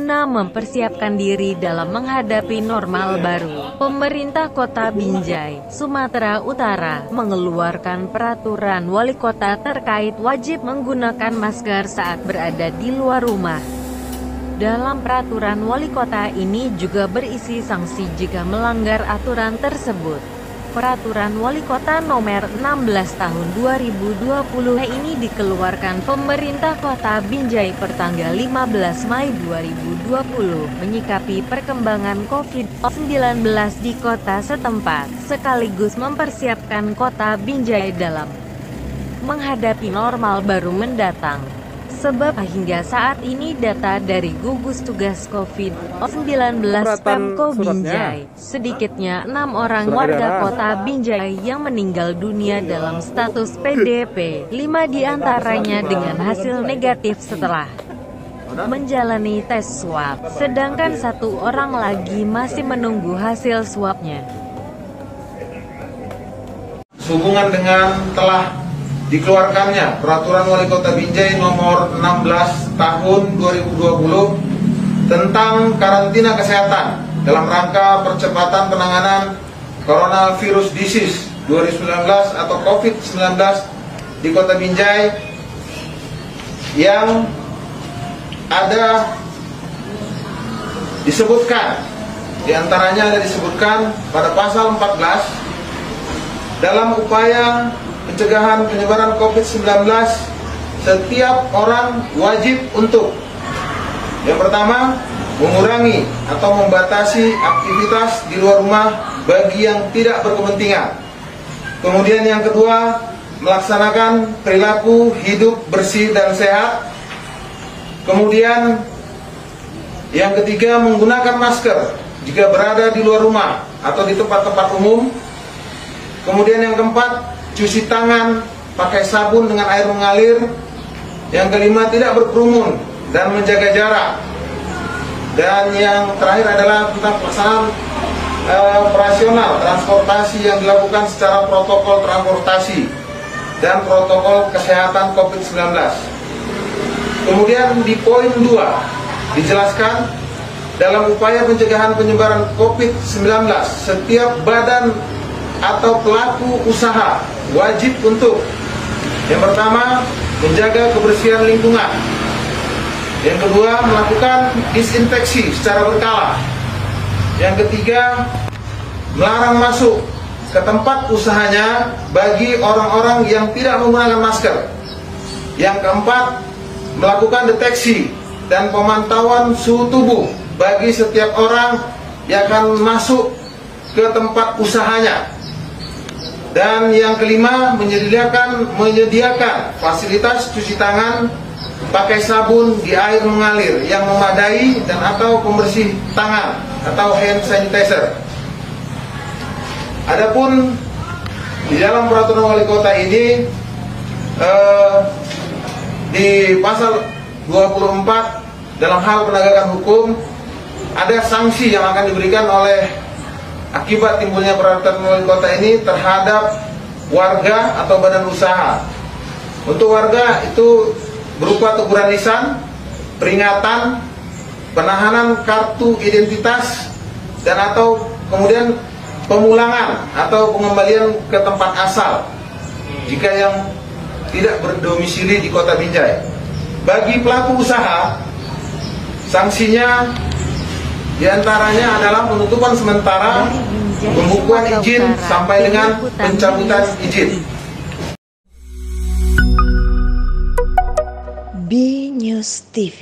Guna mempersiapkan diri dalam menghadapi normal baru, pemerintah Kota Binjai, Sumatera Utara, mengeluarkan peraturan wali kota terkait wajib menggunakan masker saat berada di luar rumah. Dalam peraturan wali kota ini juga berisi sanksi jika melanggar aturan tersebut. Peraturan Wali Kota Nomor 16 Tahun 2020 ini dikeluarkan pemerintah Kota Binjai pertanggal 15 Mei 2020, menyikapi perkembangan COVID-19 di kota setempat, sekaligus mempersiapkan Kota Binjai dalam menghadapi normal baru mendatang. Sebab hingga saat ini data dari gugus tugas COVID-19 Pemko Binjai, sedikitnya 6 orang warga Kota Binjai yang meninggal dunia dalam status PDP, 5 diantaranya dengan hasil negatif setelah menjalani tes swab, sedangkan 1 orang lagi masih menunggu hasil swabnya. Sehubungan dengan telah dikeluarkannya Peraturan Wali Kota Binjai Nomor 16 Tahun 2020 tentang karantina kesehatan dalam rangka percepatan penanganan Coronavirus Disease 2019 atau COVID-19 di Kota Binjai, yang ada disebutkan, diantaranya ada disebutkan pada pasal 14 dalam upaya pencegahan penyebaran COVID-19, setiap orang wajib untuk: yang pertama, mengurangi atau membatasi aktivitas di luar rumah bagi yang tidak berkepentingan. Kemudian yang kedua, melaksanakan perilaku hidup bersih dan sehat. Kemudian yang ketiga, menggunakan masker jika berada di luar rumah atau di tempat-tempat umum. Kemudian yang keempat, cuci tangan pakai sabun dengan air mengalir. Yang kelima, tidak berkerumun dan menjaga jarak. Dan yang terakhir adalah tentang pelaksanaan operasional transportasi yang dilakukan secara protokol transportasi dan protokol kesehatan COVID-19. Kemudian di poin 2 dijelaskan, dalam upaya pencegahan penyebaran COVID-19, setiap badan atau pelaku usaha wajib untuk: yang pertama, menjaga kebersihan lingkungan. Yang kedua, melakukan disinfeksi secara berkala. Yang ketiga, melarang masuk ke tempat usahanya bagi orang-orang yang tidak menggunakan masker. Yang keempat, melakukan deteksi dan pemantauan suhu tubuh bagi setiap orang yang akan masuk ke tempat usahanya. Dan yang kelima, menyediakan fasilitas cuci tangan pakai sabun di air mengalir yang memadai dan atau pembersih tangan atau hand sanitizer. Adapun di dalam peraturan wali kota ini di pasal 24 dalam hal penegakan hukum ada sanksi yang akan diberikan oleh akibat timbulnya peraturan wali kota ini terhadap warga atau badan usaha. Untuk warga itu berupa teguran lisan, peringatan, penahanan kartu identitas, dan atau kemudian pemulangan atau pengembalian ke tempat asal jika yang tidak berdomisili di Kota Binjai. Bagi pelaku usaha, sanksinya diantaranya adalah penutupan sementara, pembukuan izin sampai dengan pencabutan izin. B News TV.